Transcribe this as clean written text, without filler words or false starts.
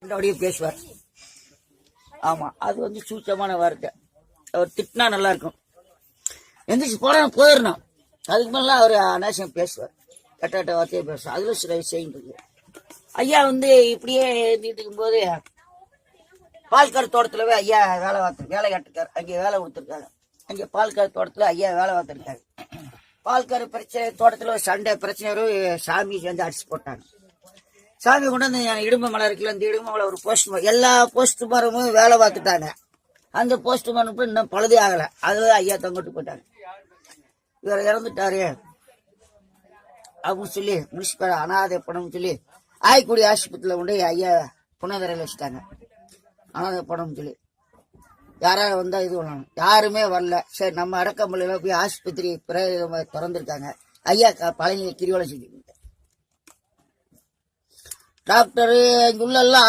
அப்படியே பேசுவார். ஆமா, அது வந்து சூச்சமான வார்த்தை. அவர் திட்டினா நல்லா இருக்கும். எந்திரிச்சு போயிடணும். அதுக்கு மேல அவர் அநாசியம் பேசுவார். கட்டாட்ட வார்த்தையை பேசுவார். அதுல சில விஷயம் இருக்கு. ஐயா வந்து இப்படியே எழுதிட்டு இருக்கும்போது பால்கார் தோட்டத்துல ஐயா வேலை காட்டுக்காரு. அங்கே வேலை கொடுத்துருக்காங்க. அங்கே பால்கார் தோட்டத்துல ஐயா வேலை பார்த்துருக்காரு. பால்கார் பிரச்சனை தோட்டத்துல சண்டை பிரச்சனை சாமி வந்து அடிச்சு போட்டாங்க. சாமி கொண்டு வந்து இடும்ப மலை இருக்குல்ல, இந்த இடும்ப மலை ஒரு போஸ்ட் எல்லா போஸ்ட் மரமும் வேலை பார்த்துட்டாங்க. அந்த போஸ்ட் மரம் இன்னும் பழுதே ஆகல. அதுவே ஐயா தொங்கிட்டு போட்டாங்க. இவர் இறந்துட்டாரு அப்படின்னு சொல்லி முனிசிபல் அனாதை பணம் சொல்லி ஆய்க்குடி ஆஸ்பத்திரியில கொண்டு ஐயா புனதரையில் வச்சுட்டாங்க. அனாதை பணம் சொல்லி யாராவது வந்தா இது பண்ணணும். யாருமே வரல. சரி, நம்ம அடக்கம்பள்ளியில போய் ஆஸ்பத்திரி திறந்திருக்காங்க. ஐயா பழனி கிரிவலம் செஞ்சு டாக்டரு இங்குள்ள எல்லாம்